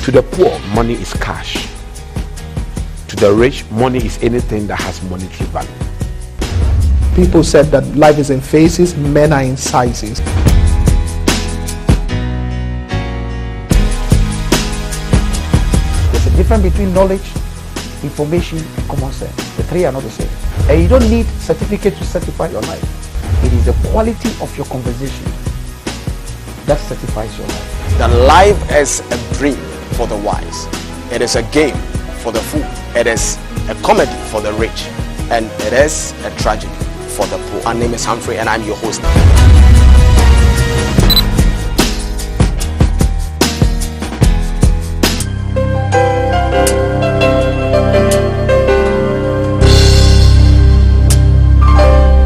To the poor, money is cash. To the rich, money is anything that has monetary value. People said that life is in phases, men are in sizes. There's a difference between knowledge, information, and common sense. The three are not the same. And you don't need certificate to certify your life. It is the quality of your conversation that certifies your life. That life is a dream for the wise. It is a game for the fool. It is a comedy for the rich. And it is a tragedy for the poor. My name is Humphrey and I'm your host.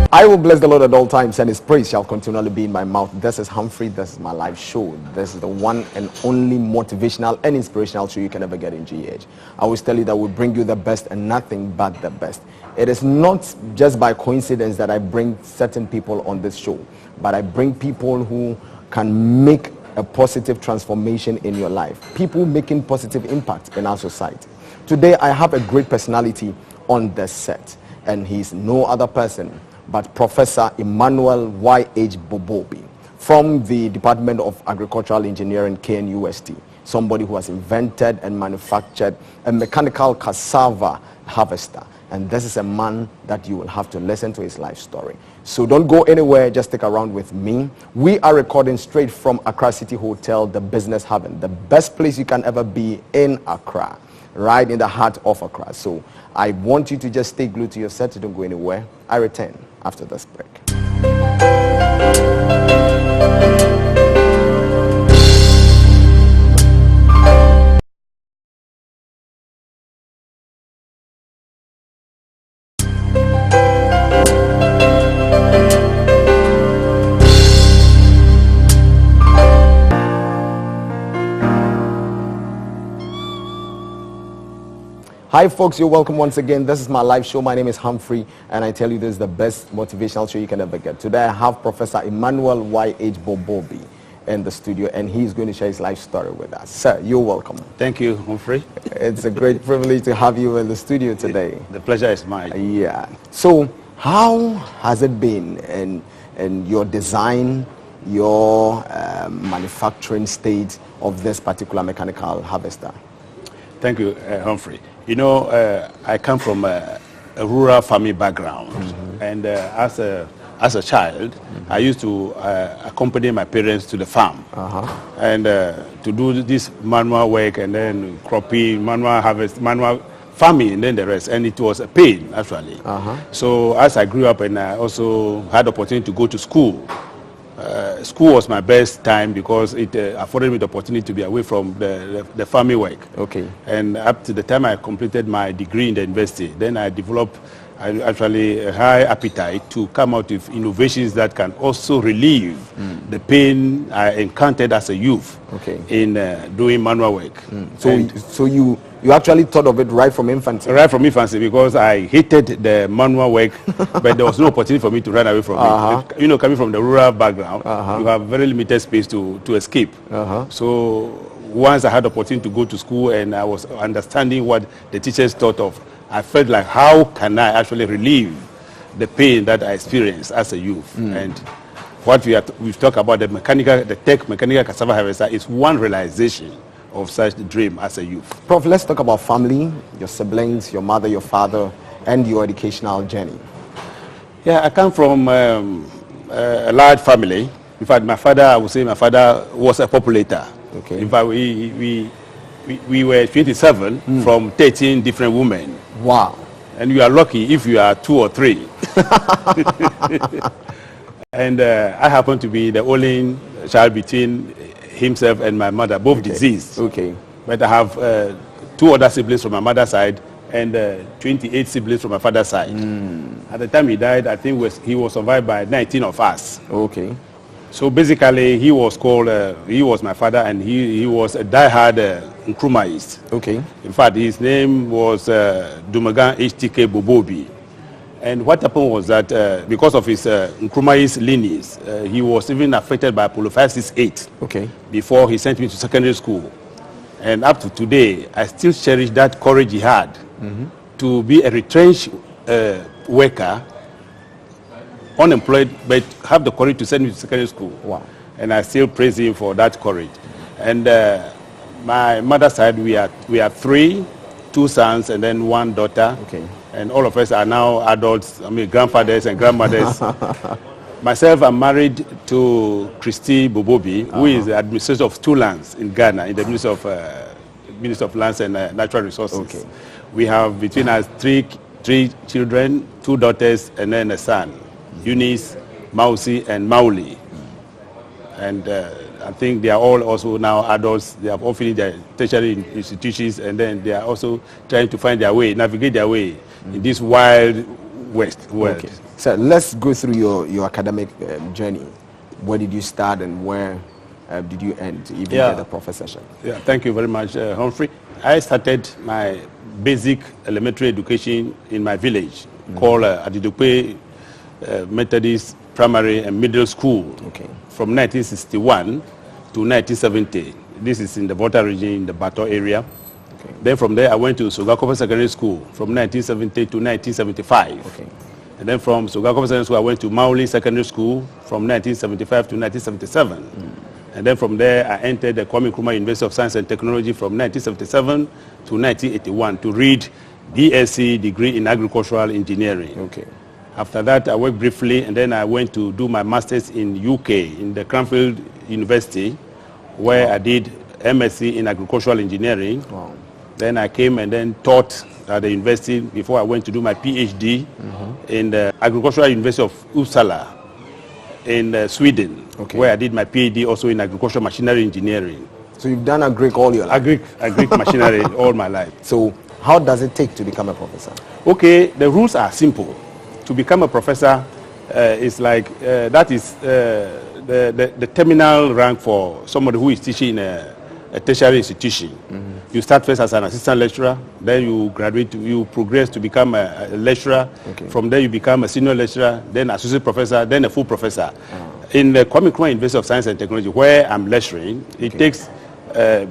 I will bless the Lord at all times, and his praise shall continually be in my mouth. This is Humphrey. This is my live show. This is the one and only motivational and inspirational show you can ever get in GH. I always tell you that we bring you the best and nothing but the best. It is not just by coincidence that I bring certain people on this show, but I bring people who can make a positive transformation in your life. People making positive impact in our society. Today, I have a great personality on the set, and he's no other person but Professor Emmanuel Y.H. Bobobee from the Department of Agricultural Engineering, KNUST, somebody who has invented and manufactured a mechanical cassava harvester. And this is a man that you will have to listen to his life story. So don't go anywhere, just stick around with me. We are recording straight from Accra City Hotel, the Business Haven, the best place you can ever be in Accra, right in the heart of Accra. So I want you to just stay glued to your set, don't go anywhere. I return after this break. Hi folks, you're welcome once again. This is my live show. My name is Humphrey, and I tell you this is the best motivational show you can ever get. Today I have Professor Emmanuel Y.H. Bobobee in the studio, and he's going to share his life story with us. Sir, you're welcome. Thank you, Humphrey. It's a great privilege to have you in the studio today. The pleasure is mine. Yeah. So how has it been in your design, your manufacturing state of this particular mechanical harvester? Thank you, Humphrey. You know, I come from a rural family background, and as a child, I used to accompany my parents to the farm, and to do this manual work, and then cropping, manual harvest, manual farming, and then the rest. And it was a pain, actually. So as I grew up, and I also had the opportunity to go to school. School was my best time because it afforded me the opportunity to be away from the farming work. Okay. And up to the time I completed my degree in the university, then I developed actually a high appetite to come out with innovations that can also relieve the pain I encountered as a youth in doing manual work. So you actually thought of it right from infancy? Right from infancy, because I hated the manual work, but there was no opportunity for me to run away from it. You know, coming from the rural background, you have very limited space to escape. So once I had the opportunity to go to school and I was understanding what the teachers thought of, I felt like, how can I actually relieve the pain that I experienced as a youth? And what we've talked about, the mechanical cassava harvester is one realization of such dream as a youth. Prof, let's talk about family, your siblings, your mother, your father, and your educational journey. Yeah, I come from a large family. In fact, my father, I would say my father was a populator. Okay. In fact, we were 27 from 13 different women. Wow. And you are lucky if you are 2 or 3. And I happen to be the only child between himself and my mother, both deceased. Okay. But I have 2 other siblings from my mother's side and 28 siblings from my father's side. At the time he died, I think he was survived by 19 of us. Okay. So basically, he was called, he was my father, and he was a die-hard Nkrumahist. Okay. In fact, his name was Dumagan HTK Bobobee. And what happened was that because of his Nkrumahist lineage, he was even affected by polio 568 before he sent me to secondary school. And up to today, I still cherish that courage he had to be a retrenched worker, unemployed, but have the courage to send me to secondary school. Wow. And I still praise him for that courage. And my mother's side, we are three, 2 sons and then 1 daughter. Okay. And all of us are now adults, I mean grandfathers and grandmothers. Myself, I'm married to Christy Bobobee, who is the administrator of 2 lands in Ghana, in the Ministry of Lands and Natural Resources. Okay. We have between us three children, 2 daughters, and then a son, Eunice, Mausi, and Mauli. And I think they are all also now adults. They have all finished their tertiary institutions, and then they are also trying to find their way, navigate their way in this wild west world. Okay. So let's go through your academic journey. Where did you start and where did you end to even get the professorship? Yeah, thank you very much, Humphrey. I started my basic elementary education in my village called Adidupe Methodist Primary and Middle School from 1961 to 1970. This is in the Volta region in the Bato area. Then from there I went to Sogakope Secondary School from 1970 to 1975. And then from Sogakope Secondary School I went to Mauli Secondary School from 1975 to 1977. And then from there I entered the Kwame Nkrumah University of Science and Technology from 1977 to 1981 to read BSc degree in agricultural engineering. After that I worked briefly and then I went to do my master's in UK in the Cranfield University where I did MSc in agricultural engineering. Then I came and then taught at the university before I went to do my PhD in the Agricultural University of Uppsala in Sweden, where I did my PhD also in agricultural machinery engineering. So you've done agric all your life? Agric machinery all my life. So how does it take to become a professor? Okay, the rules are simple. To become a professor is like, that is the terminal rank for somebody who is teaching in a tertiary institution. You start first as an assistant lecturer, then you graduate, you progress to become a lecturer. From there you become a senior lecturer, then associate professor, then a full professor. In the Kwame Nkrumah University of Science and Technology, where I'm lecturing, it takes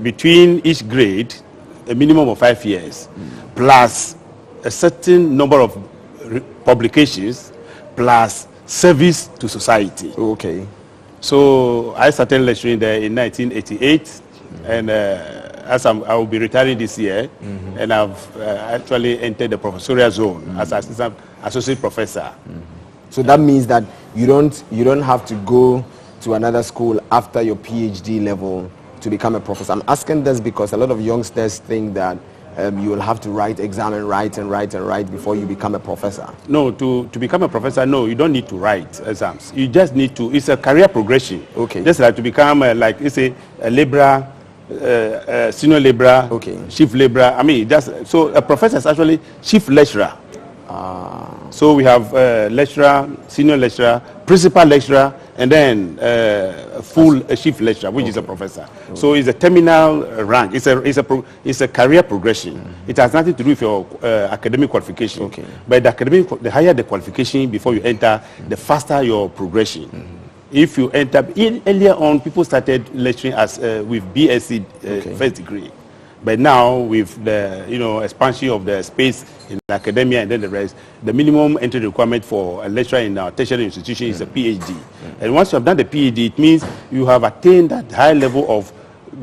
between each grade a minimum of 5 years, plus a certain number of publications, plus service to society. So I started lecturing there in 1988, and as I will be retiring this year, and I've actually entered the professorial zone as associate professor. So that means that you don't have to go to another school after your PhD level to become a professor. I'm asking this because a lot of youngsters think that you will have to write exam and write before you become a professor. No, to become a professor, no, you don't need to write exams. You just need to, it's a career progression. Just like to become like, it's a laborer, senior laborer, chief laborer. I mean, so a professor is actually chief lecturer. So we have lecturer, senior lecturer, principal lecturer, and then full chief lecturer, which is a professor. So it's a terminal rank. It's a career progression. It has nothing to do with your academic qualification. But the higher the qualification before you enter, the faster your progression. If you enter earlier on, people started lecturing as with BSc first degree. But now, with the expansion of the space in academia and then the rest, the minimum entry requirement for a lecturer in our tertiary institution is a PhD. And once you have done the PhD, it means you have attained that high level of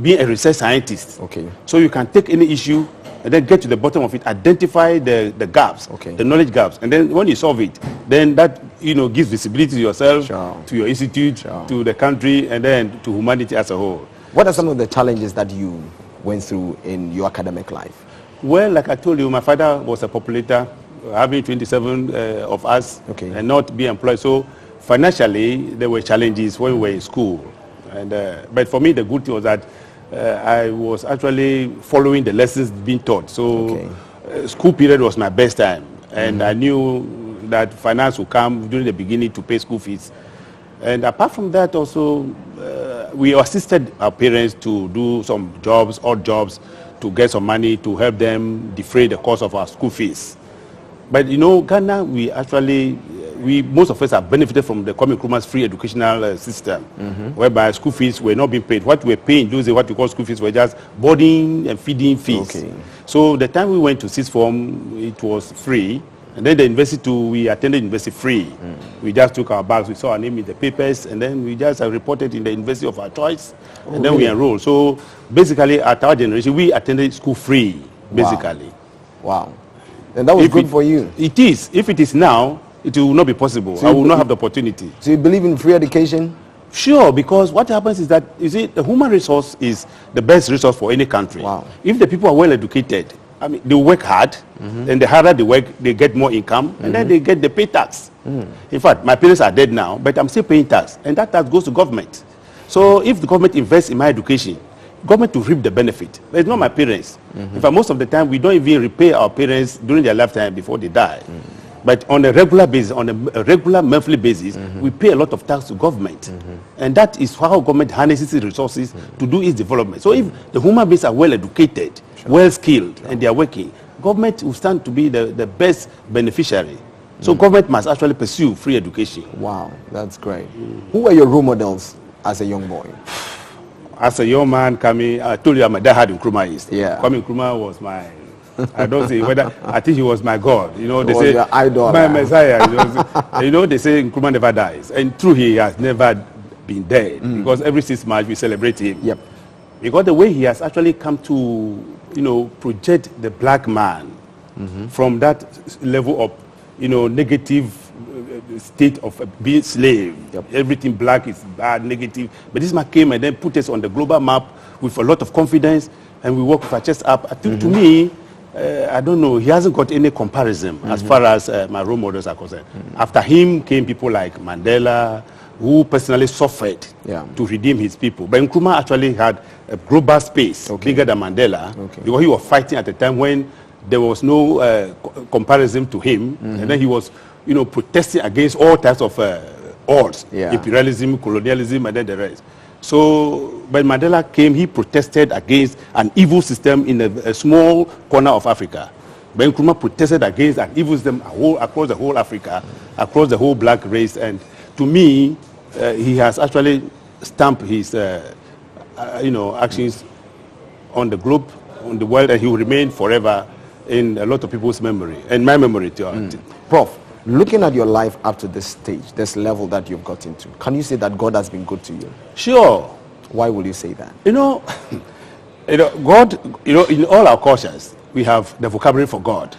being a research scientist. So you can take any issue and then get to the bottom of it, identify the gaps, the knowledge gaps, and then when you solve it, then that gives visibility to yourself, to your institute, to the country, and then to humanity as a whole. What are some of the challenges that you went through in your academic life? Well, like I told you, my father was a populator, having 27 of us and not be employed. So financially, there were challenges when we were in school. And but for me, the good thing was that I was actually following the lessons being taught. So school period was my best time. And I knew that finance would come during the beginning to pay school fees. And apart from that also, we assisted our parents to do some jobs, odd jobs, to get some money to help them defray the cost of our school fees. But Ghana, we actually, most of us have benefited from the Kwame Nkrumah's free educational system, whereby school fees were not being paid. What we were paying, those what we call school fees, were just boarding and feeding fees. Okay. So the time we went to sixth form, it was free. And then the university too, we attended university free. We just took our bags, we saw our name in the papers, and then we just reported in the university of our choice, and then we enrolled. So basically, at our generation, we attended school free, basically. Wow. And that was good for you. It is. If it is now, it will not be possible. So I will not have the opportunity. So you believe in free education? Sure, because what happens is that, you see, the human resource is the best resource for any country. Wow. If the people are well educated, I mean, they work hard, and the harder they work, they get more income, and then they get the pay tax. In fact, my parents are dead now, but I'm still paying tax, and that tax goes to government. So if the government invests in my education, government will reap the benefit. But it's not my parents. In fact, most of the time, we don't even repay our parents during their lifetime before they die. But on a regular basis, on a regular monthly basis, we pay a lot of tax to government. And that is how government harnesses its resources to do its development. So if the human beings are well educated, well skilled, and they are working, government will stand to be the best beneficiary. So government must actually pursue free education. Wow, that's great. Who were your role models as a young boy? As a young man, Kami, I told you I'm a diehard Nkrumah is. Yeah. Kwame Nkrumah was my, I don't say whether, I think he was my God. You know, they Was say, your idol, my Messiah. You know, they say Nkrumah never dies. And true, he has never been dead. Because every 6 March we celebrate him. Yep. Because the way he has actually come to, you know, project the black man from that level of, you know, negative state of being slave. Yep. Everything black is bad, negative. But this man came and then put us on the global map with a lot of confidence, and we work with our chest up. I think to me, I don't know, he hasn't got any comparison as far as my role models are concerned. After him came people like Mandela, who personally suffered to redeem his people. But Nkrumah actually had a global space, bigger than Mandela, because he was fighting at a time when there was no comparison to him, and then he was, you know, protesting against all types of odds, imperialism, colonialism, and then the rest. So when Mandela came, he protested against an evil system in a small corner of Africa. Ben Nkrumah protested against an evil system across the whole Africa, across the whole black race. And to me, he has actually stamped his, you know, actions on the globe, on the world, and he will remain forever in a lot of people's memory, and my memory too. Prof, looking at your life up to this stage, this level that you've got into, can you say that God has been good to you? Sure. Why will you say that? You know, God, you know, in all our cultures, we have the vocabulary for God.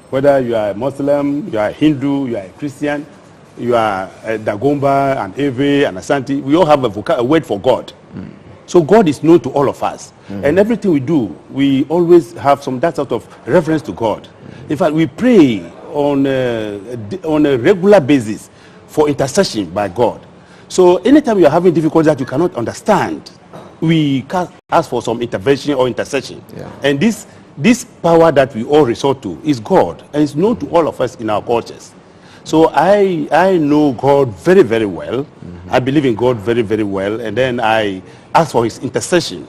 Whether you are a Muslim, you are a Hindu, you are a Christian, you are a Dagomba, an Ewe, an Asante, we all have a word for God. So God is known to all of us. And everything we do, we always have that sort of reference to God. In fact, we pray on a regular basis for intercession by God. So anytime you are having difficulties that you cannot understand, we can ask for some intervention or intercession. And this power that we all resort to is God, and it's known to all of us in our cultures. So I know God very, very well. I believe in God very, very well. And then I ask for his intercession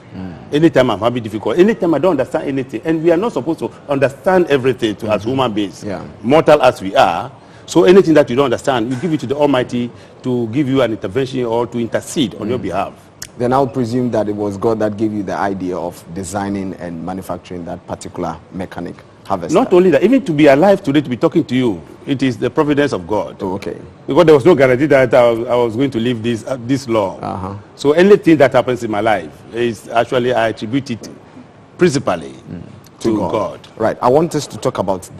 anytime I'm having difficulty, anytime I don't understand anything. And we are not supposed to understand everything as human beings, mortal as we are. So anything that you don't understand, you give it to the Almighty to give you an intervention or to intercede on your behalf. Then I would presume that it was God that gave you the idea of designing and manufacturing that particular mechanic harvester. Not only that, even to be alive today, to be talking to you, it is the providence of God. Oh, okay. Because there was no guarantee that I was going to live this long. So anything that happens in my life is actually, I attribute it principally to God. Right. I want us to talk about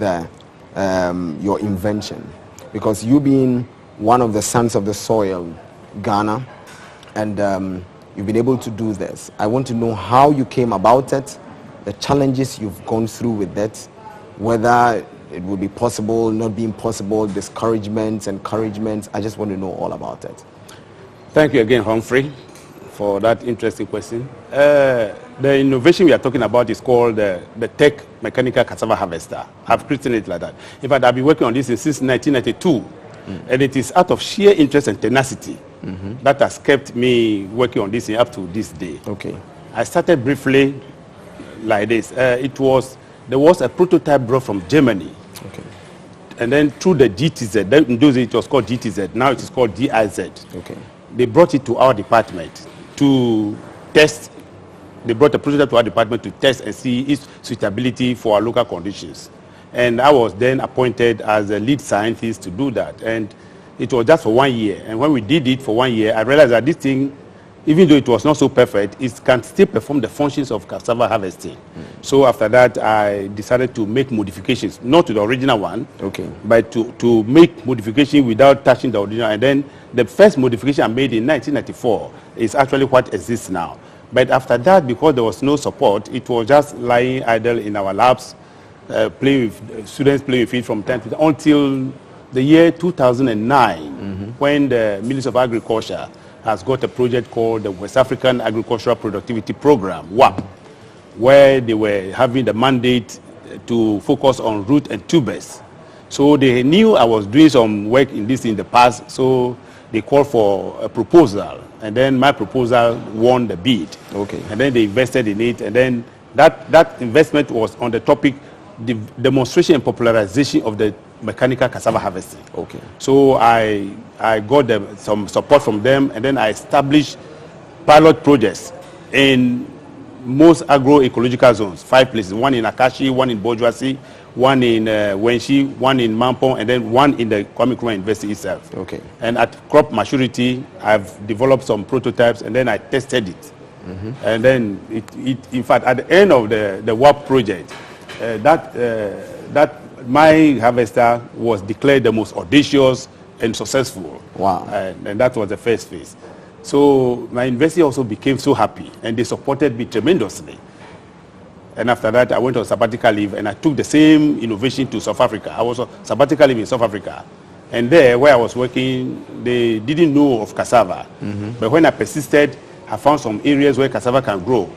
your invention, because you being one of the sons of the soil, Ghana, and you've been able to do this. I want to know how you came about it, the challenges you've gone through with it, whether it would be possible, not being possible, discouragements, encouragements. I just want to know all about it. Thank you again, Humphrey, for that interesting question. The innovation we are talking about is called the Tech Mechanical Cassava Harvester. I've christened it like that. In fact, I've been working on this since 1992. And it is out of sheer interest and tenacity that has kept me working on this up to this day. Okay. I started briefly like this. There was a prototype brought from Germany. and then through the GTZ, then in those days it was called GTZ, now it is called DIZ. Okay. They brought it to our department to test. They brought a prototype to our department to test and see its suitability for our local conditions. And I was then appointed as a lead scientist to do that. And it was just for 1 year. And when we did it for 1 year, I realized that this thing, even though it was not so perfect, it can still perform the functions of cassava harvesting. So after that, I decided to make modifications, not to the original one, but to make modification without touching the original. And then the first modification I made in 1994 is actually what exists now. But after that, because there was no support, it was just lying idle in our labs, playing with students, playing with it from time to time, until the year 2009, when the Ministry of Agriculture has got a project called the West African Agricultural Productivity Program, WAP, where they were having the mandate to focus on root and tubers. So they knew I was doing some work in this in the past, so they called for a proposal, and then my proposal won the bid. And then they invested in it, and then that investment was on the topic, the demonstration and popularization of the mechanical cassava harvesting. So I got some support from them, and then I established pilot projects in most agroecological zones, 5 places, one in Akashi, one in Bojuasi, one in Wenshi, one in Mampong, and then one in the Kwame Nkrumah University itself. And at crop maturity, I've developed some prototypes, and then I tested it. And then in fact, at the end of the WAP project, that my harvester was declared the most audacious and successful. And that was the first phase. So my university also became so happy, and they supported me tremendously. And after that, I went on sabbatical leave, and I took the same innovation to South Africa. I was on sabbatical leave in South Africa. And there, where I was working, they didn't know of cassava. But when I persisted, I found some areas where cassava can grow.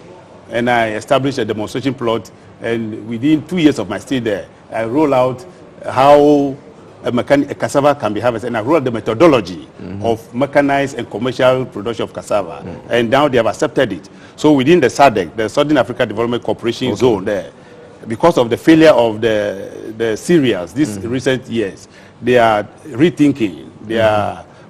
And I established a demonstration plot, and within 2 years of my stay there, I rolled out how a cassava can be harvested, and I rolled out the methodology of mechanized and commercial production of cassava. And now they have accepted it. So within the SADC, the Southern Africa Development Corporation zone there, because of the failure of the cereals these recent years, they are rethinking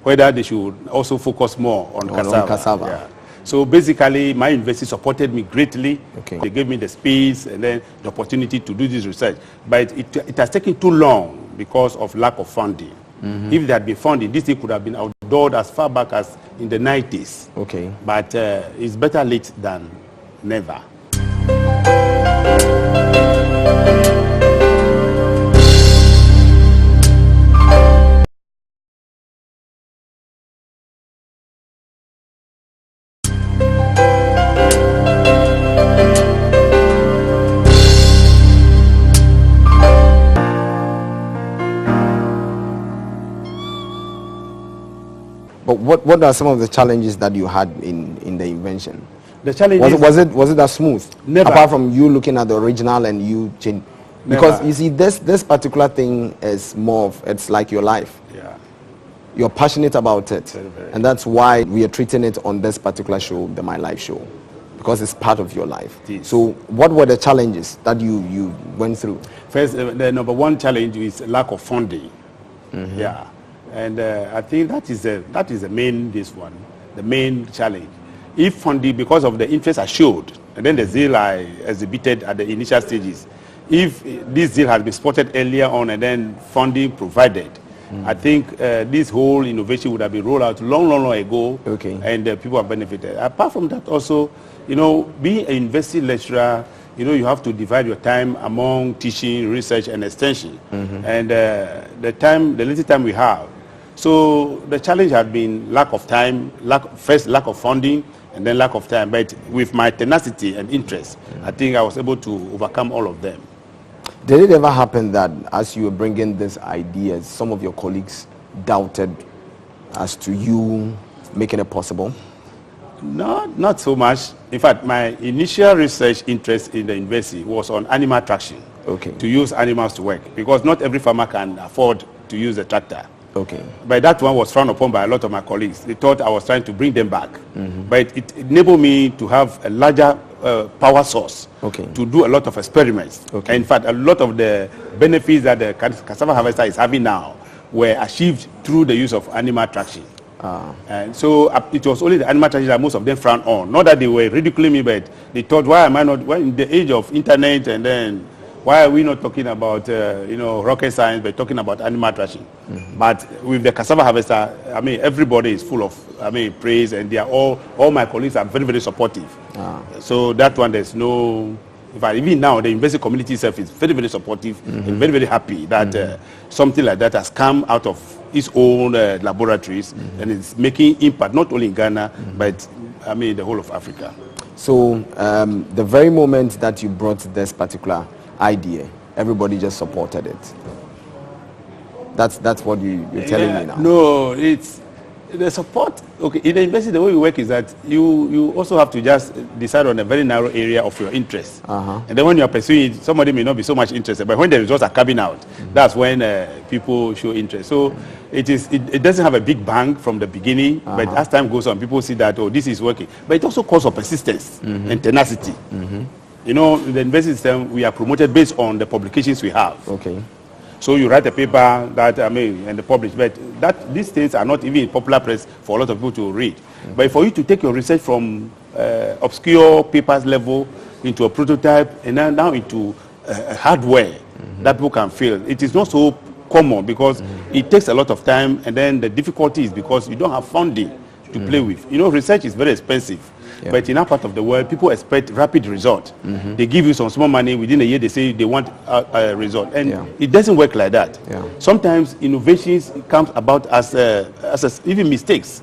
whether they should also focus more on cassava. So basically, my university supported me greatly. They gave me the space and then the opportunity to do this research. But it has taken too long because of lack of funding. If there had been funding, this thing could have been outdoored as far back as in the 90s. But it's better late than never. But what are some of the challenges that you had in the invention? The challenge was it that smooth? Never. Apart from you looking at the original and you change, because you see this particular thing is more of, it's like your life. You're passionate about it, very. And that's why we are treating it on this particular show, the MyLife show, because it's part of your life. So what were the challenges that you went through? First, the number one challenge is lack of funding. And I think that is the main challenge. If funding, because of the interest I showed, and then the zeal I exhibited at the initial stages, if this zeal has been spotted earlier on and then funding provided, I think this whole innovation would have been rolled out long ago, and people have benefited. Apart from that also, being a university lecturer, you have to divide your time among teaching, research, and extension. And the little time we have. So the challenge had been lack of time, first lack of funding, and then lack of time. But with my tenacity and interest, I think I was able to overcome all of them. Did it ever happen that as you were bringing these ideas, some of your colleagues doubted as to you making it possible? No, not so much. In fact, my initial research interest in the university was on animal traction, to use animals to work, because not every farmer can afford to use a tractor. But that one was frowned upon by a lot of my colleagues. They thought I was trying to bring them back. But it enabled me to have a larger power source Okay. to do a lot of experiments. Okay. In fact, a lot of the benefits that the cassava harvester is having now were achieved through the use of animal traction. And so it was only the animal traction that most of them frowned on. Not that they were ridiculing me, but they thought, why am I not, why in the age of internet, and then why are we not talking about, rocket science, but talking about animal traction? But with the cassava harvester, I mean, everybody is full of, praise, and they are all my colleagues are very, very supportive. So that one, there's no, in fact, even now, the university community itself is very, very supportive and very, very happy that something like that has come out of its own laboratories and it's making impact not only in Ghana, but the whole of Africa. So the very moment that you brought this particular idea, everybody just supported it. That's what you're telling me now. No, it's the support. Okay, in the university, the way we work is that you also have to just decide on a very narrow area of your interest. And then when you are pursuing it, somebody may not be so much interested, but when the results are coming out, that's when people show interest. So it doesn't have a big bang from the beginning, but as time goes on, people see that, this is working. But it also calls for persistence and tenacity. You know, in the university system, we are promoted based on the publications we have. Okay. So you write a paper that, and publish, but these things are not even in popular press for a lot of people to read. But for you to take your research from obscure papers level into a prototype and then now into hardware that people can feel, it is not so common because it takes a lot of time, and then the difficulty is because you don't have funding to play with. You know, research is very expensive. Yeah. But in our part of the world, people expect rapid result. They give you some small money, within a year they say they want a result. And it doesn't work like that. Sometimes innovations comes about as even mistakes.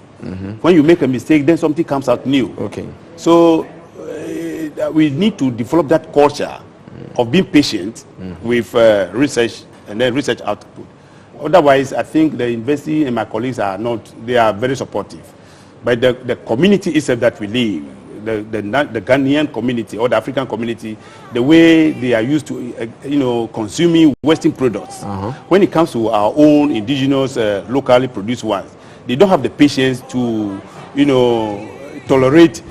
When you make a mistake, then something comes out new. Okay. So we need to develop that culture of being patient with research and then research output. Otherwise, I think the university and my colleagues they are very supportive. But the community itself that we live, the Ghanaian community or the African community, the way they are used to, consuming Western products. When it comes to our own indigenous, locally produced ones, they don't have the patience to, tolerate,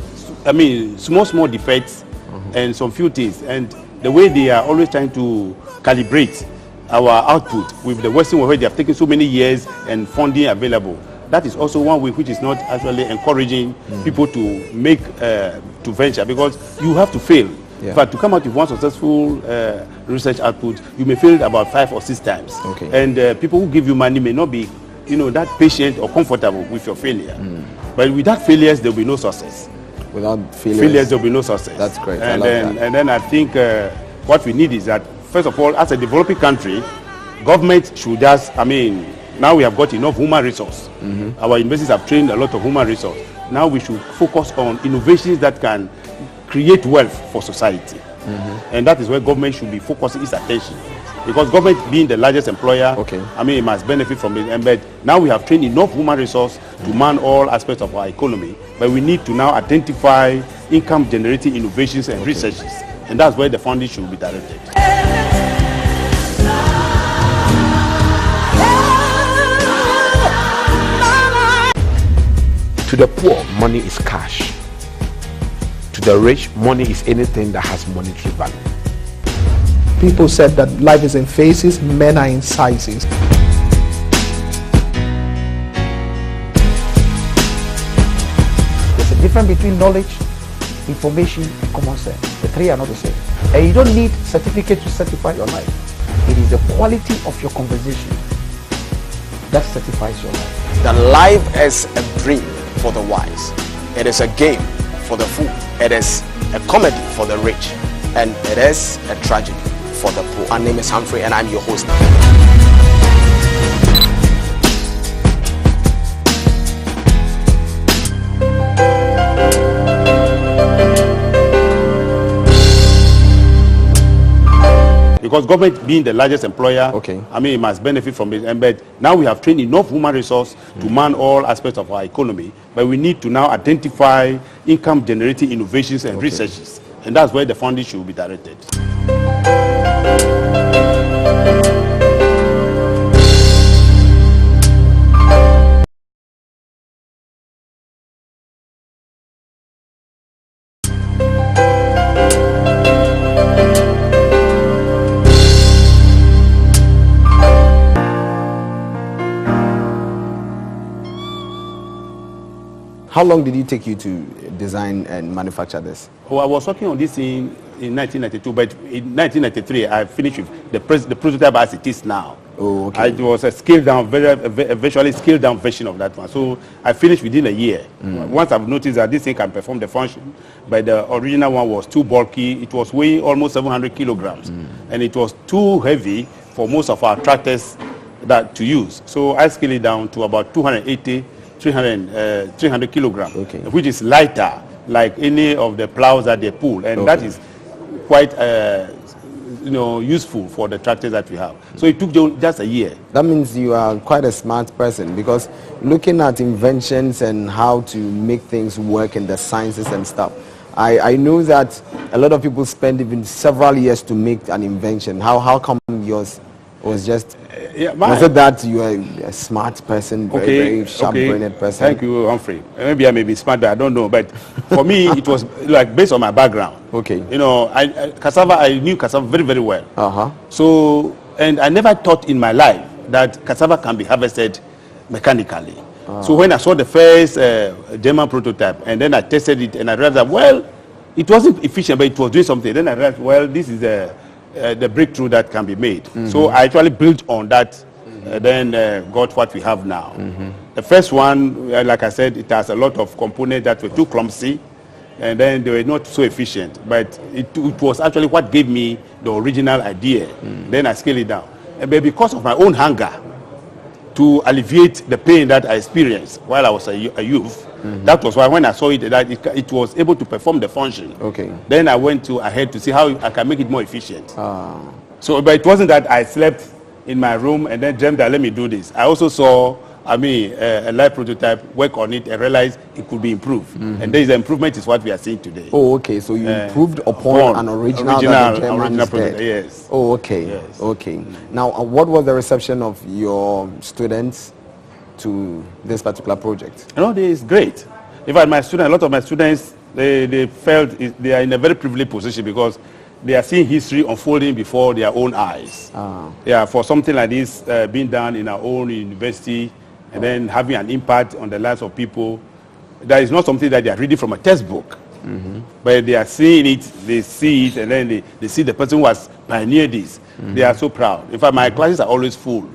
small defects and some few things. And the way they are always trying to calibrate our output with the Western world, where they have taken so many years and funding available. That is also one way which is not actually encouraging people to make, to venture, because you have to fail. But to come out with one successful research output, you may fail about 5 or 6 times. Okay. And people who give you money may not be, that patient or comfortable with your failure. But without failures, there will be no success. Without failures, there will be no success. That's great. And then I think what we need is that, first of all, as a developing country, government should just, now we have got enough human resource. Our universities have trained a lot of human resource. Now we should focus on innovations that can create wealth for society. And that is where government should be focusing its attention. Because government being the largest employer, it must benefit from it. But now we have trained enough human resource to man all aspects of our economy. But we need to now identify income generating innovations and researches. And that's where the funding should be directed. To the poor, money is cash. To the rich, money is anything that has monetary value. People said that life is in phases, men are in sizes. There's a difference between knowledge, information, and common sense. The three are not the same. And you don't need certificate to certify your life. It is the quality of your conversation that certifies your life. That life is a dream for the wise. It is a game for the fool. It is a comedy for the rich. And it is a tragedy for the poor. My name is Humphrey and I'm your host. Because government being the largest employer, it must benefit from it. But now we have trained enough human resource to man all aspects of our economy. But we need to now identify income generating innovations and researches. And that's where the funding should be directed. How long did it take you to design and manufacture this? Oh, I was working on this in 1992, but in 1993 I finished with the prototype as it is now. Oh, okay. It was a scaled down, virtually scaled down version of that one. So I finished within a year. Once I've noticed that this thing can perform the function, but the original one was too bulky. It was weighing almost 700 kilograms, and it was too heavy for most of our tractors to use. So I scaled it down to about 280, 300 kilograms, okay, which is lighter, like any of the plows that they pull, and that is quite useful for the tractors that we have. So it took just a year. That means you are quite a smart person, because looking at inventions and how to make things work in the sciences and stuff, I know that a lot of people spend even several years to make an invention. How come yours was just... was it that you are a smart person, very sharp-brained person? Thank you, Humphrey. Maybe I may be smart, but I don't know. But for me, it was like based on my background. Okay. You know, I knew cassava very, very well. Uh-huh. So, and I never thought in my life that cassava can be harvested mechanically. So when I saw the first German prototype, and then I tested it, and I realized that, well, it wasn't efficient, but it was doing something. Then I realized, well, this is the breakthrough that can be made. So I actually built on that, then got what we have now. The first one, like I said, it has a lot of components that were too clumsy, and then they were not so efficient. But it was actually what gave me the original idea. Then I scaled it down. But because of my own hunger to alleviate the pain that I experienced while I was a youth, that was why when I saw it, that it was able to perform the function. Okay. Then I went ahead to see how I can make it more efficient. So, but it wasn't that I slept in my room and then dreamed that let me do this. I also saw, a live prototype, work on it, and realized it could be improved. And there is improvement is what we are seeing today. Oh, okay. So you improved upon an original prototype. Yes. Oh, okay. Yes. Okay. Now, what was the reception of your students to this particular project? You know, it's great. In fact, a lot of my students, they felt they are in a very privileged position because they are seeing history unfolding before their own eyes. Yeah, for something like this being done in our own university and then having an impact on the lives of people, that is not something that they are reading from a textbook. But they are seeing it, they see it, and then they see the person who has pioneered this. They are so proud. In fact, my classes are always full.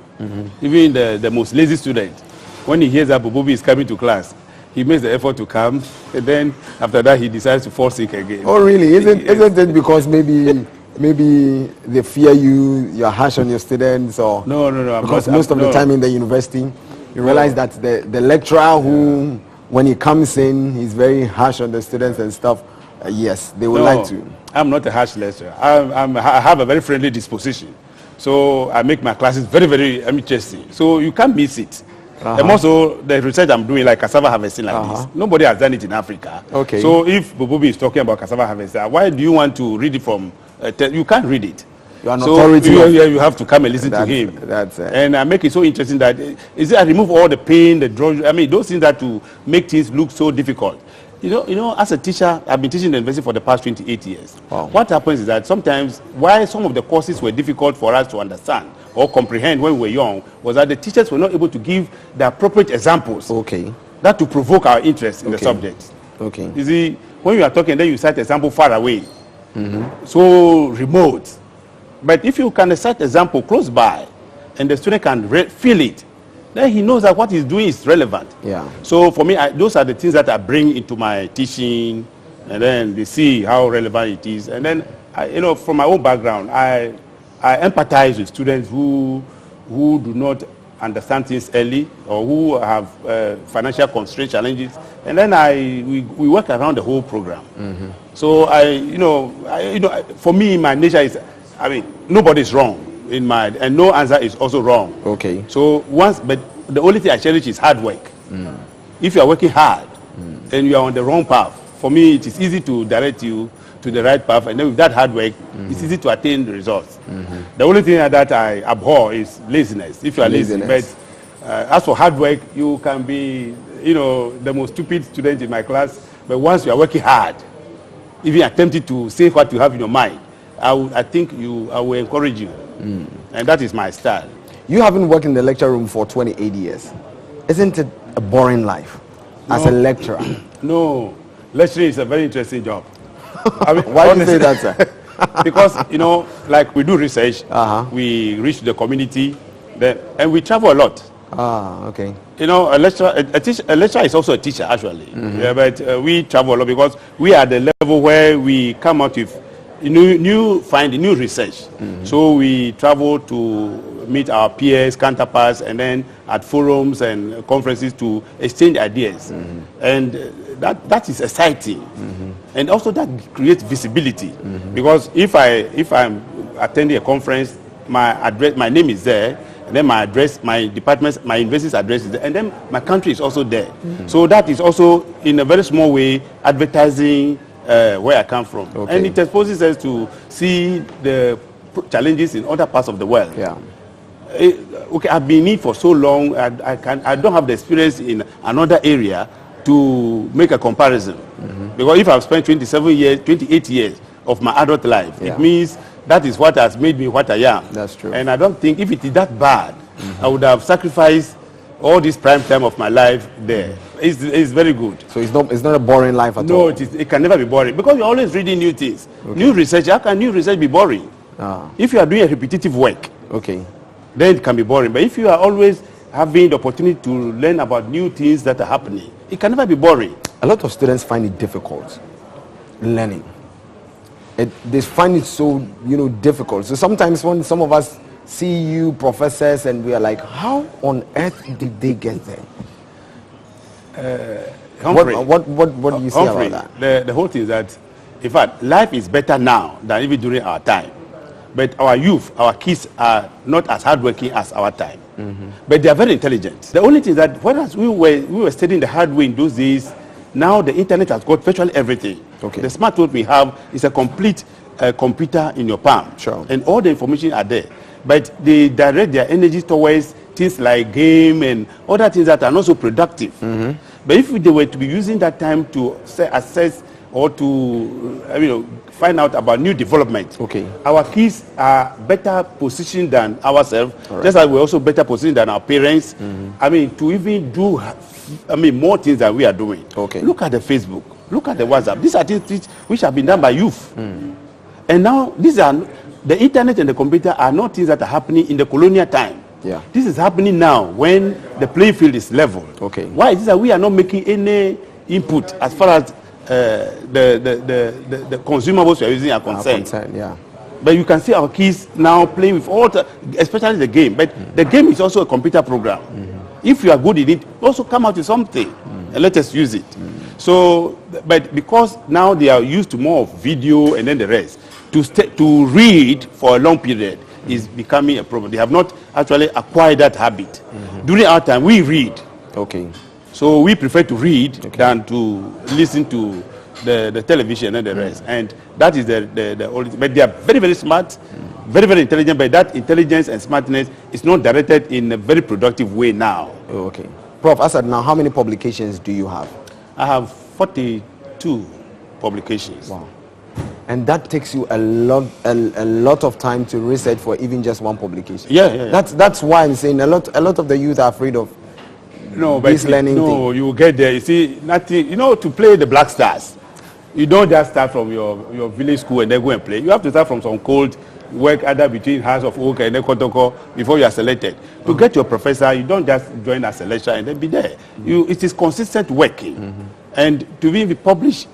Even the most lazy student, when he hears that Bobobee is coming to class, he makes the effort to come, and then after that he decides to fall sick again. Oh, really? Isn't it because maybe they fear you're harsh on your students, or no? Because most of the time in the university, you realize that the lecturer who, when he comes in, he's very harsh on the students and stuff. Yes, they would like to. I'm not a harsh lecturer. I have a very friendly disposition, so I make my classes very, very interesting. So you can't miss it. And also, the research I'm doing, like cassava harvesting like this, nobody has done it in Africa. Okay. So if Bobobee is talking about cassava harvesting, why do you want to read it from? You can't read it. You are an authority. You have to come and listen to him. That's it. And I make it so interesting that I remove all the pain, the drugs. Those things that to make things look so difficult. You know, as a teacher, I've been teaching in the university for the past 28 years. Wow. What happens is that sometimes why some of the courses were difficult for us to understand or comprehend when we were young was that the teachers were not able to give the appropriate examples. Okay. That to provoke our interest in the subject. Okay. You see, when you are talking, then you cite example far away, so remote. But if you can cite example close by, and the student can feel it, then he knows that what he's doing is relevant. Yeah. So for me, those are the things that I bring into my teaching, and then they see how relevant it is. And then, from my own background, I empathize with students who do not understand things early or who have financial constraint challenges, and then we work around the whole program. So for me, my nature is, nobody's wrong. And no answer is also wrong. Okay. So but the only thing I cherish is hard work. If you are working hard and you are on the wrong path, for me it is easy to direct you to the right path, and then with that hard work, it's easy to attain the results. The only thing that I abhor is laziness. If you are lazy, but as for hard work, you can be, the most stupid student in my class, but once you are working hard, even attempting to say what you have in your mind, I will encourage you. And that is my style. You haven't worked in the lecture room for 28 years. Isn't it a boring life? as a lecturer? No, lecturing is a very interesting job. I mean, Why do you say that, sir? Because, you know, like we do research, we reach the community, and we travel a lot. Ah, okay. You know, a lecturer is also a teacher, actually. Yeah, but we travel a lot because we are at the level where we come out with find new research. So we travel to meet our peers, counterparts, and then at forums and conferences to exchange ideas. And that is exciting. And also that creates visibility. Because if I'm attending a conference, my name is there, and then my address, my department, my university's address is there, and then my country is also there. So that is also, in a very small way, advertising where I come from. Okay. And it exposes us to see the challenges in other parts of the world. Yeah. Okay, I've been in it for so long, I don't have the experience in another area to make a comparison. Because if I've spent 28 years of my adult life, it means that is what has made me what I am. That's true. And I don't think if it is that bad, I would have sacrificed all this prime time of my life there. It's very good. So it's not a boring life at all? No, it can never be boring because you're always reading new things. New research. How can new research be boring? If you are doing a repetitive work, then it can be boring. But if you are always having the opportunity to learn about new things that are happening, it can never be boring. A lot of students find it difficult learning. They find it so, difficult. So sometimes when some of us see you professors and we are like, how on earth did they get there? What do you say about that? The whole thing is that, in fact, life is better now than even during our time. But our youth, our kids are not as hardworking as our time. But they are very intelligent. The only thing is that whereas we were studying the hard way in those days, now the internet has got virtually everything. The smartphone we have is a complete computer in your palm. And all the information are there. But they direct their energy towards things like game and other things that are not so productive. But if they were to be using that time to assess or to find out about new development, our kids are better positioned than ourselves, just as we're also better positioned than our parents. To even do more things than we are doing. Look at the Facebook, look at the WhatsApp. These are things which have been done by youth. And now the internet and the computer are not things that are happening in the colonial time. This is happening now when the playing field is level. Why is it that we are not making any input as far as the consumables we are using are concerned? But you can see our kids now playing with especially the game. But the game is also a computer program. If you are good in it, also come out with something and let us use it. So, but because now they are used to more of video and then the rest, to read for a long period is becoming a problem. They have not actually acquired that habit. During our time, we read. So we prefer to read than to listen to the television and the rest. And that is the only. But they are very, very smart, very, very intelligent. But that intelligence and smartness is not directed in a very productive way now. Prof, Asad, now how many publications do you have? I have 42 publications. Wow. And that takes you a lot of time to research for even just one publication. That's why I'm saying a lot of the youth are afraid of this learning thing. You get there. You see, nothing. To play the Black Stars, you don't just start from your village school and then go and play. You have to start from some cold work either between House of Oak and then Kotoko before you are selected. To get your professor, you don't just join as a lecturer and then be there. It is consistent working. And to publish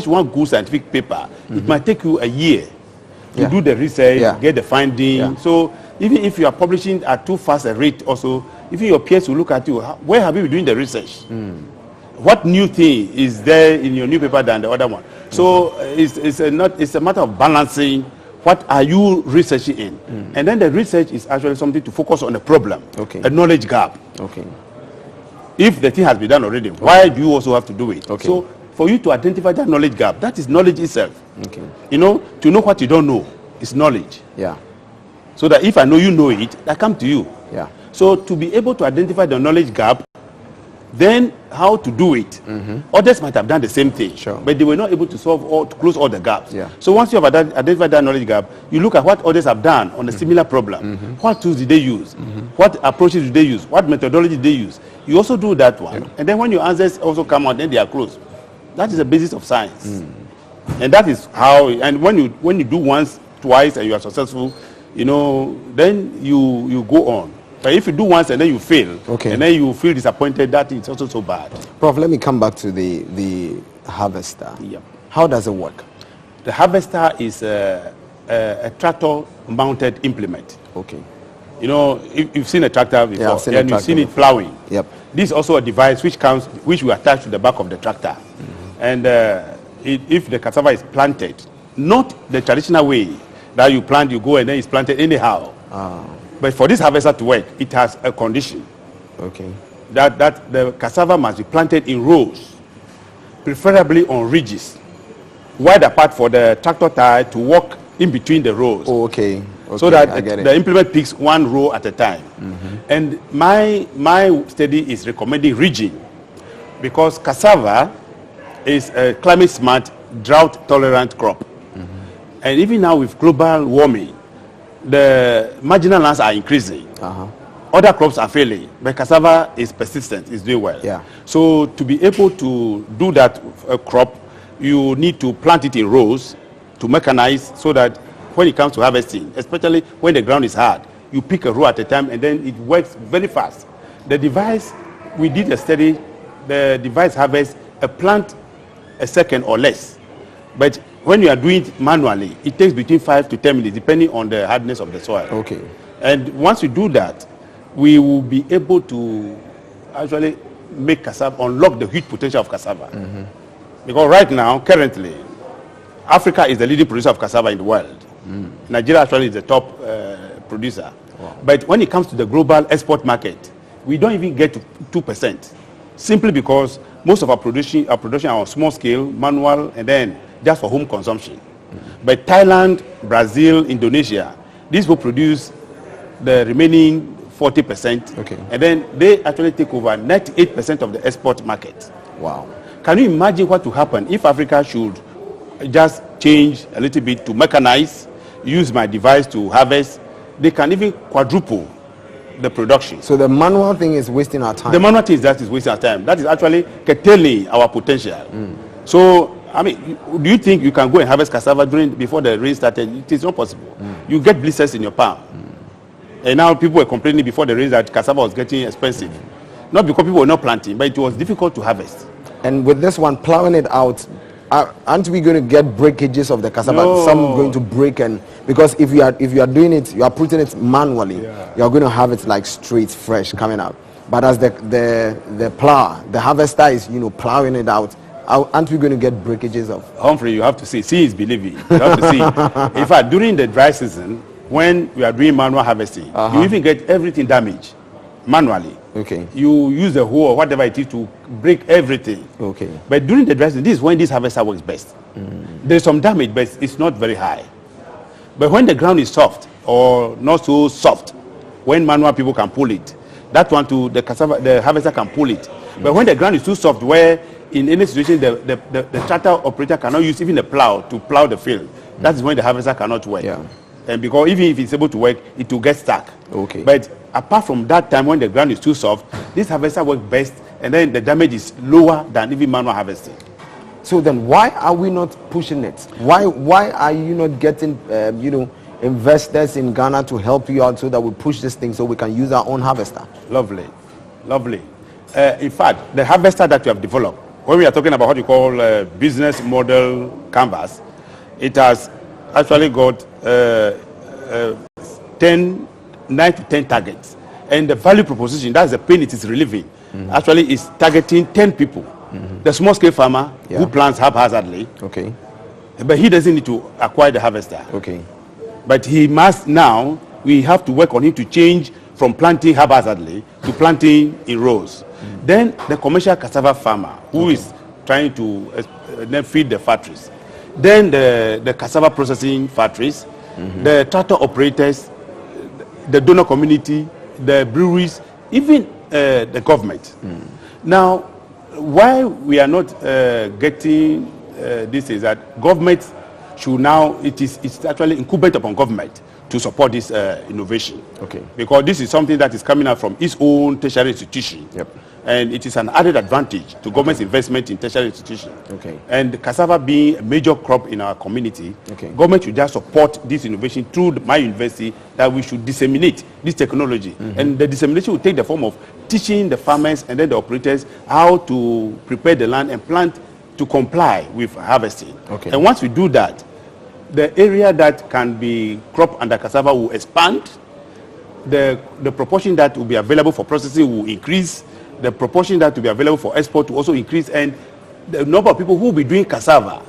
one good scientific paper, it might take you a year to do the research, get the finding. So even if you are publishing at too fast a rate also, even your peers will look at you, where have you been doing the research? What new thing is there in your new paper than the other one? So it's a matter of balancing what are you researching in. And then the research is actually something to focus on a problem, a knowledge gap. If the thing has been done already, why do you also have to do it? So for you to identify that knowledge gap, that is knowledge itself. To know what you don't know is knowledge. So that if I know you know it, I come to you. So to be able to identify the knowledge gap, then how to do it. Others might have done the same thing, Sure. but they were not able to to close all the gaps. Yeah. So once you have identified that knowledge gap, you look at what others have done on a similar problem. What tools did they use? What approaches did they use? What methodology did they use? You also do that one. And then when your answers also come out, then they are closed. That is the basis of science. And that is how, and when you do once, twice, and you are successful, you know, then you go on. But if you do once and then you fail, Okay. and then you feel disappointed, that is also so bad. Prof, let me come back to the harvester. Yep. How does it work? The harvester is a tractor-mounted implement. Okay. You know, if you've seen a tractor before, Yeah, I've seen a and you've tractor seen it before. plowing. Yep. This is also a device which we attach to the back of the tractor. And if the cassava is planted, not the traditional way that you plant, you go and then it's planted anyhow. But for this harvester to work, it has a condition. Okay. That the cassava must be planted in rows, preferably on ridges, wide apart for the tractor tire to walk in between the rows. Oh, okay. So Okay, that I get the it. implement picks one row at a time. And my study is recommending ridging, because cassava is a climate smart, drought tolerant crop. And even now with global warming, the marginal lands are increasing. Other crops are failing, but cassava is persistent, is doing well. Yeah. So to be able to do that crop, you need to plant it in rows to mechanize, so that when it comes to harvesting, especially when the ground is hard, you pick a row at a time and then it works very fast. The device, we did a study, the device harvests a plant a second or less. But when you are doing it manually, it takes between 5 to 10 minutes, depending on the hardness of the soil. Okay. And once we do that, we will be able to actually make cassava, unlock the huge potential of cassava. Because right now, currently, Africa is the leading producer of cassava in the world. Nigeria actually is the top producer. But when it comes to the global export market, we don't even get to 2%, simply because most of our production are on small scale, manual, and then just for home consumption. But Thailand, Brazil, Indonesia, these will produce the remaining 40%. Okay. And then they actually take over 98% of the export market. Wow. Can you imagine what will happen if Africa should just change a little bit to mechanize, use my device to harvest? They can even quadruple the production. So the manual thing is wasting our time. The manual thing is wasting our time. That is actually curtailing our potential. So, I mean, do you think you can go and harvest cassava before the rain started? It is not possible. You get blisters in your palm. And now people were complaining before the rain that cassava was getting expensive. Not because people were not planting, but it was difficult to harvest. And with this one, plowing it out, aren't we going to get breakages of the cassava? No. Some going to break, and because if you are doing it, you are putting it manually. You are going to have it like straight, fresh coming out. But as the plow, the harvester is plowing it out, aren't we going to get breakages of? Humphrey, you have to see. See is believing. You have to see. In fact, during the dry season, when we are doing manual harvesting, you even get everything damaged manually. Okay. You use the hoe or whatever it is to break everything. Okay. But during the dry season, this is when this harvester works best. There's some damage, but it's not very high. But when the ground is soft or not so soft, when manual people can pull it, that one too, the harvester can pull it. But when the ground is too soft, where in any situation the tractor operator cannot use even the plow to plow the field, that is when the harvester cannot work. Yeah. And because even if it's able to work, it will get stuck. Okay. But apart from that time when the ground is too soft, this harvester works best, and then the damage is lower than even manual harvesting. So then, why are we not pushing it? Why are you not getting investors in Ghana to help you out so that we push this thing so we can use our own harvester? Lovely, lovely. In fact, the harvester that we have developed, when we are talking about what you call business model canvas, it has actually got 9 to 10 targets. And the value proposition, that's the pain it is relieving, actually is targeting 10 people. The small scale farmer who plants haphazardly, Okay. but he doesn't need to acquire the harvester. Okay. But he must now, we have to work on him to change from planting haphazardly to planting in rows. Then the commercial cassava farmer who is trying to then feed the factories. Then the cassava processing factories, the tractor operators, the donor community, the breweries, even the government. Now, why we are not getting this is that government should now, it's actually incumbent upon government to support this innovation. Okay. Because this is something that is coming out from its own tertiary institution. Yep. And it is an added advantage to government's investment in tertiary institutions. Okay. And cassava being a major crop in our community, Okay. government should just support this innovation through my university, that we should disseminate this technology. And the dissemination will take the form of teaching the farmers and then the operators how to prepare the land and plant to comply with harvesting. Okay. And once we do that, the area that can be cropped under cassava will expand. The proportion that will be available for processing will increase. The proportion that will be available for export will also increase, and the number of people who will be doing cassava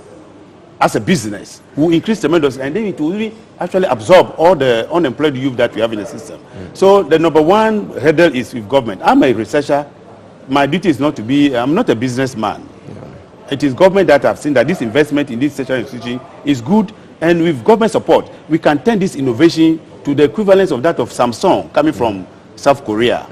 as a business will increase tremendously, and then it will really actually absorb all the unemployed youth that we have in the system. So the number one hurdle is with government. I'm a researcher. My duty is not to be, I'm not a businessman. It is government that have seen that this investment in this tertiary institution is good, and with government support, we can turn this innovation to the equivalence of that of Samsung coming from South Korea,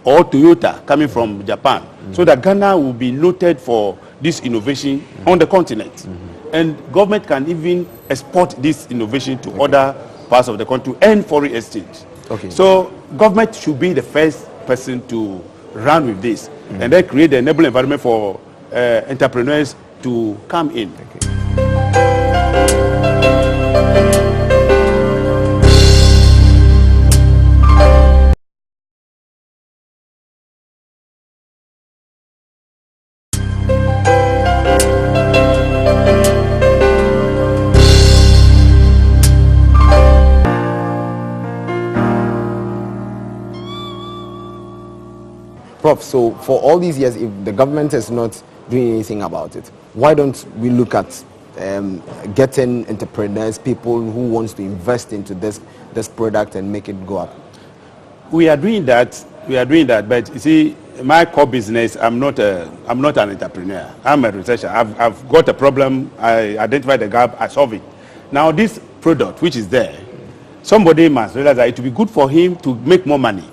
or Toyota coming from Japan, so that Ghana will be noted for this innovation on the continent. And government can even export this innovation to other parts of the country and foreign exchange. Okay. So government should be the first person to run with this, and then create the enabling environment for entrepreneurs to come in. Prof, so for all these years, if the government is not doing anything about it, why don't we look at getting entrepreneurs, people who wants to invest into this product and make it go up? We are doing that. But you see, my core business, I'm not an entrepreneur. I'm a researcher. I've got a problem. I identify the gap. I solve it. Now, this product, which is there, somebody must realize that it will be good for him to make more money.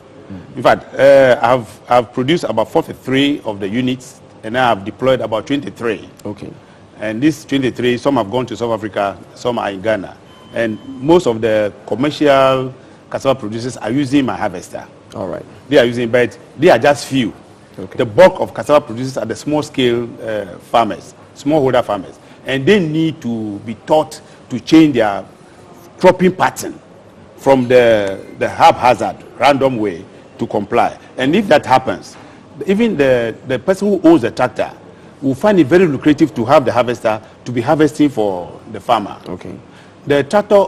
In fact, I've produced about 43 of the units, and I have deployed about 23. Okay. And these 23, some have gone to South Africa, some are in Ghana. And most of the commercial cassava producers are using my harvester. All right. They are using, but they are just few. Okay. The bulk of cassava producers are the small-scale farmers, smallholder farmers. And they need to be taught to change their cropping pattern from the haphazard, random way to comply. And if that happens, even the person who owns the tractor will find it very lucrative to have the harvester to be harvesting for the farmer. Okay. The tractor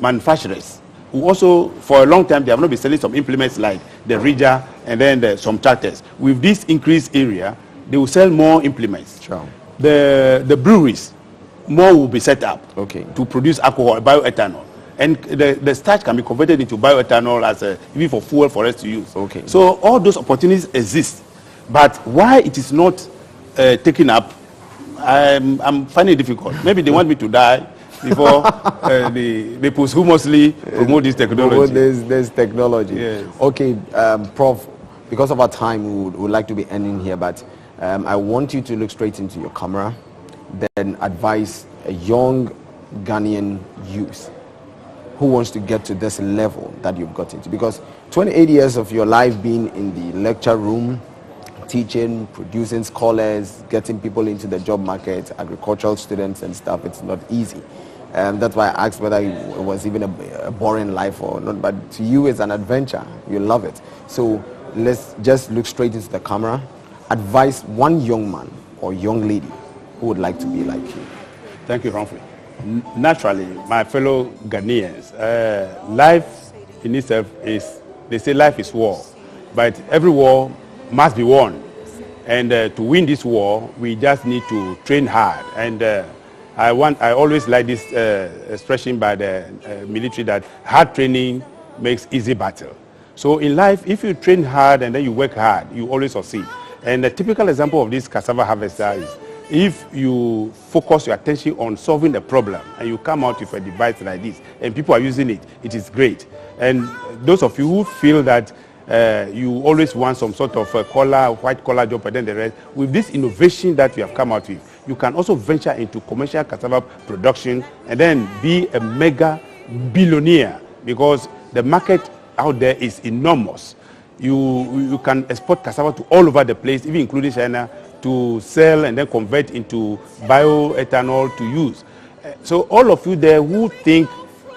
manufacturers who also, for a long time, they have not been selling some implements like the Ridger and then some tractors. With this increased area, they will sell more implements. Sure. The breweries, more will be set up to produce alcohol, bioethanol. And the starch can be converted into bioethanol as even for fuel for us to use. Okay. So all those opportunities exist. But why it is not taken up, I'm finding it difficult. Maybe they want me to die before they posthumously promote this technology. This technology. Yes. Okay, Prof, because of our time, we would like to be ending here, but I want you to look straight into your camera, then advise a young Ghanaian youth who wants to get to this level that you've got into. Because 28 years of your life being in the lecture room, teaching, producing scholars, getting people into the job market, agricultural students and stuff, it's not easy. That's why I asked whether it was even a boring life or not, but to you it's an adventure. You love it. So let's just look straight into the camera. Advise one young man or young lady who would like to be like you. Thank you, Humphrey. Naturally, my fellow Ghanaians, life in itself is, they say life is war, but every war must be won. And to win this war, we just need to train hard. And I always like this expression by the military that hard training makes easy battle. So in life, if you train hard and then you work hard, you always succeed. And a typical example of this cassava harvester is if you focus your attention on solving a problem and you come out with a device like this and people are using it, it is great. And those of you who feel that you always want some sort of white collar job, and then the rest. With this innovation that we have come out with, you can also venture into commercial cassava production and then be a mega billionaire, because the market out there is enormous. You can export cassava to all over the place, even including China, to sell and then convert into bioethanol to use. So all of you there who think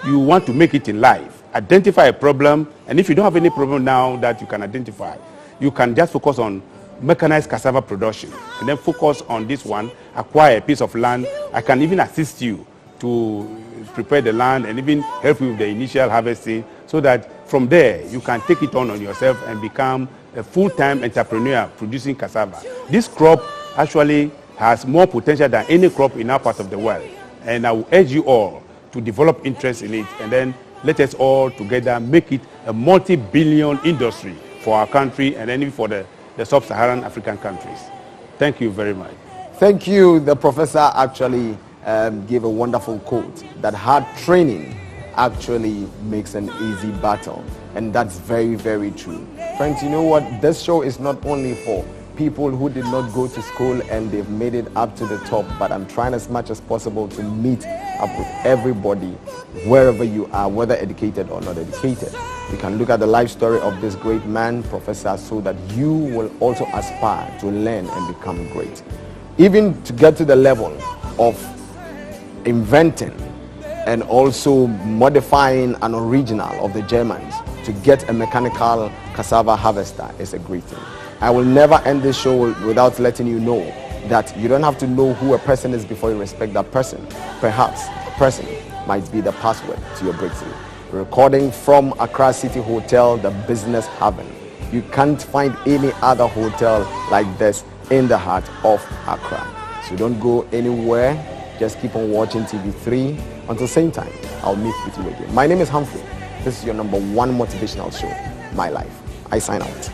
you want to make it in life, identify a problem, and if you don't have any problem now that you can identify, you can just focus on mechanized cassava production and then focus on this one, acquire a piece of land. I can even assist you to prepare the land and even help you with the initial harvesting, so that from there you can take it on yourself and become a full-time entrepreneur producing cassava. This crop actually has more potential than any crop in our part of the world, and I will urge you all to develop interest in it, and then let us all together make it a multi-billion industry for our country and then for the sub-Saharan African countries. Thank you very much. Thank you. The professor actually gave a wonderful quote that hard training actually makes an easy battle, and that's very, very true. Friends, you know what? This show is not only for people who did not go to school and they've made it up to the top, but I'm trying as much as possible to meet up with everybody wherever you are, whether educated or not educated. You can look at the life story of this great man, Professor, so that you will also aspire to learn and become great. Even to get to the level of inventing and also modifying an original of the Germans to get a mechanical cassava harvester is a great thing. I will never end this show without letting you know that you don't have to know who a person is before you respect that person. Perhaps a person might be the password to your breakthrough. Recording from Accra City Hotel, the business haven. You can't find any other hotel like this in the heart of Accra. So don't go anywhere. Just keep on watching TV3. Until same time, I'll meet with you again. My name is Humphrey. This is your #1 motivational show, My Life. I sign out.